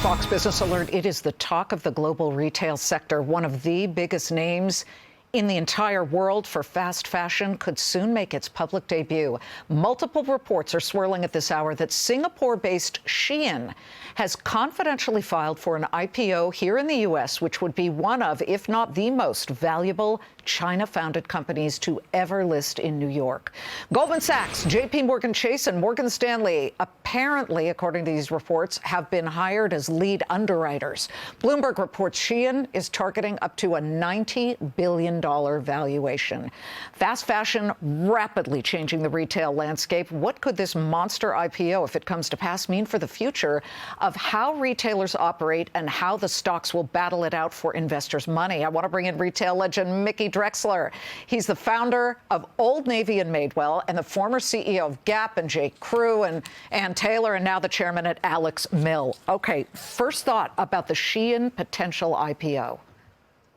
Fox Business Alert. It is the talk of the global retail sector. One of the biggest names in the entire world for fast fashion could soon make its public debut. Multiple reports are swirling at this hour that Singapore-based SHEIN has confidentially filed for an IPO here in the U.S., which would be one of, if not the most valuable China-founded companies to ever list in New York. Goldman Sachs, J.P. Morgan Chase, and Morgan Stanley, apparently, according to these reports, have been hired as lead underwriters. Bloomberg reports SHEIN is targeting up to a $90 billion valuation. Fast fashion rapidly changing the retail landscape. What could this monster IPO, if it comes to pass, mean for the future of how retailers operate and how the stocks will battle it out for investors' money? I want to bring in retail legend Mickey Drexler. He's the founder of Old Navy and Madewell and the former CEO of Gap and J. Crew and Ann Taylor, and now the chairman at Alex Mill. Okay, first thought about the SHEIN potential IPO.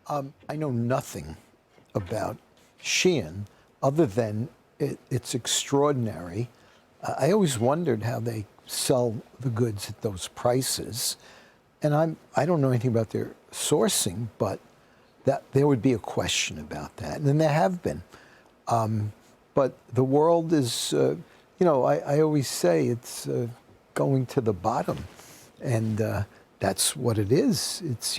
I know nothing about SHEIN other than it's extraordinary. I always wondered how they sell the goods at those prices, and I don't know anything about their sourcing, but that there would be a question about that, and there have been. But the world is, I always say it's going to the bottom, and that's what it is. It's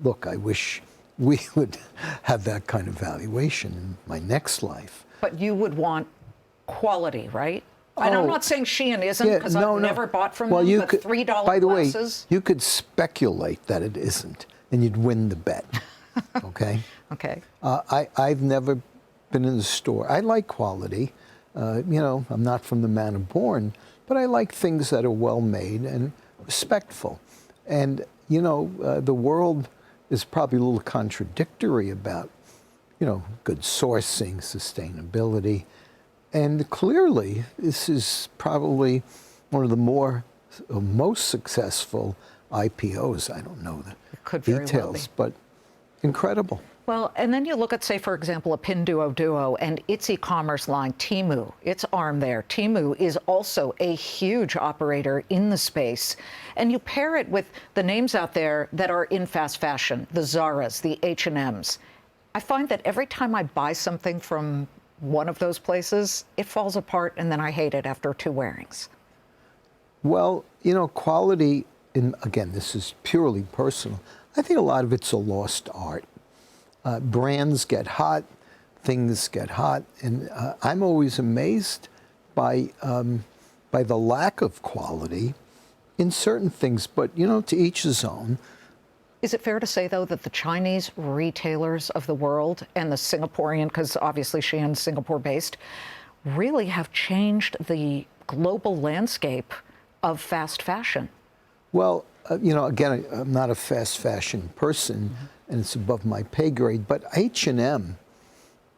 look, I wish we would have that kind of valuation in my next life. But you would want quality, right? And I'm not saying SHEIN isn't, because I've never bought from them, but $3 glasses. By the way, you could speculate that it isn't, and you'd win the bet, okay? Okay. I've never been in the store. I like quality. I'm not from the manor born, but I like things that are well-made and respectful. And, the world is probably a little contradictory about, good sourcing, sustainability. And clearly, this is probably one of the most successful IPOs. I don't know the details, but incredible. Well, and then you look at, say, for example, a Pinduoduo and its e-commerce line, Temu, its arm there. Temu is also a huge operator in the space. And you pair it with the names out there that are in fast fashion, the Zaras, the H&Ms. I find that every time I buy something from one of those places, it falls apart, and then I hate it after 2 wearings. Well, quality, again, this is purely personal. I think a lot of it's a lost art. Brands get hot, things get hot, and I'm always amazed by the lack of quality in certain things, but, to each his own. Is it fair to say, though, that the Chinese retailers of the world and the Singaporean, because obviously SHEIN's Singapore-based, really have changed the global landscape of fast fashion? Well, again, I'm not a fast fashion person, and it's above my pay grade, but H&M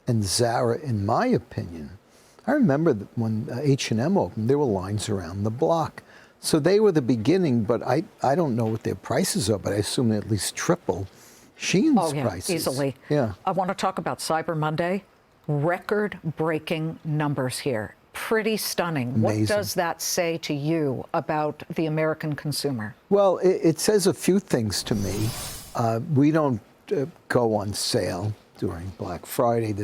and Zara, in my opinion, I remember that when H&M opened, there were lines around the block. So they were the beginning, but I don't know what their prices are, but I assume they at least triple SHEIN's prices. Easily. Yeah. I want to talk about Cyber Monday. Record-breaking numbers here. Pretty stunning. Amazing. What does that say to you about the American consumer? Well, it says a few things to me. We don't go on sale during Black Friday,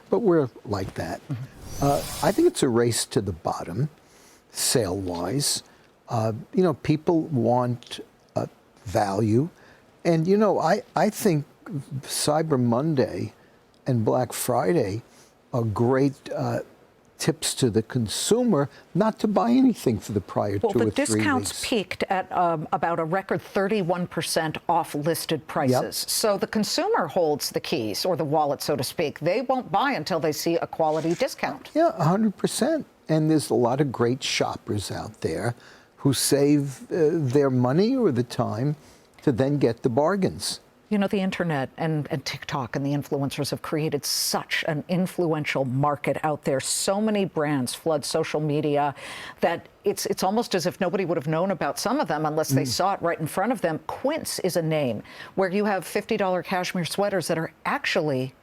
but we're like that. I think it's a race to the bottom, sale-wise. People want value. And, I think Cyber Monday and Black Friday are great tips to the consumer not to buy anything for the prior 2 or 3 weeks. Well, the discounts peaked at about a record 31% off listed prices. Yep. So the consumer holds the keys, or the wallet, so to speak. They won't buy until they see a quality discount. Yeah, 100%. And there's a lot of great shoppers out there who save their money or the time to then get the bargains. The internet and TikTok and the influencers have created such an influential market out there. So many brands flood social media that it's almost as if nobody would have known about some of them unless they saw it right in front of them. Quince is a name where you have $50 cashmere sweaters that are actually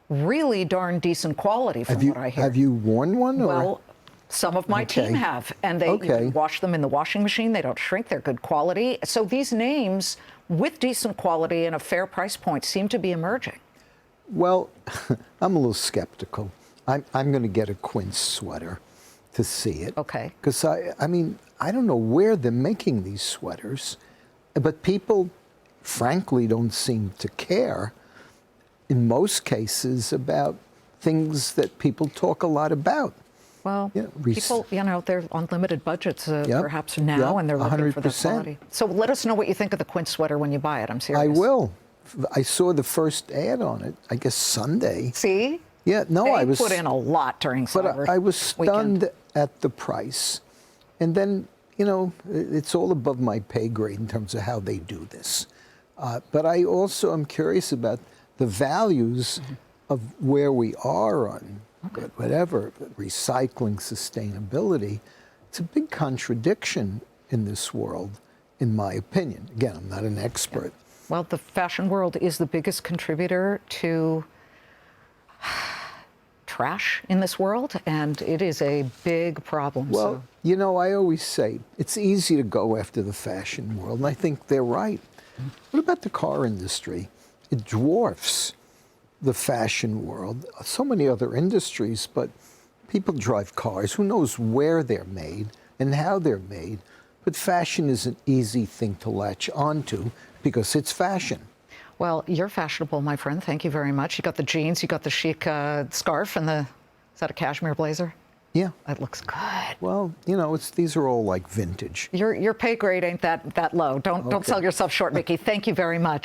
really darn decent quality, from what I hear. Have you worn one? Well, Some of my Okay. team have, and they Okay. wash them in the washing machine. They don't shrink. They're good quality. So these names with decent quality and a fair price point seem to be emerging. Well, I'm a little skeptical. I'm going to get a Quince sweater to see it. Okay. Because I mean, I don't know where they're making these sweaters, but people, frankly, don't seem to care in most cases about things that people talk a lot about. Well, Yeah, people, they're on limited budgets Yep, perhaps now, yep, and they're looking for the 100%. quality. So let us know what you think of the Quince sweater when you buy it. I'm serious. I will. I saw the first ad on it, I guess Sunday. See? Yeah, no, I was. They put in a lot during Cyber But I was weekend. stunned at the price. And then, it's all above my pay grade in terms of how they do this. But I also am curious about the values of where we are on whatever, recycling, sustainability. It's a big contradiction in this world, in my opinion. Again, I'm not an expert. Well, the fashion world is the biggest contributor to trash in this world, and it is a big problem. Well, I always say it's easy to go after the fashion world, and I think they're right. What about the car industry? It dwarfs the fashion world, so many other industries, but people drive cars. Who knows where they're made and how they're made? But fashion is an easy thing to latch onto because it's fashion. Well, you're fashionable, my friend. Thank you very much. You got the jeans, you got the chic scarf, and is that a cashmere blazer? Yeah. That looks good. Well, these are all like vintage. Your pay grade ain't that low. Don't sell yourself short, Mickey. Thank you very much.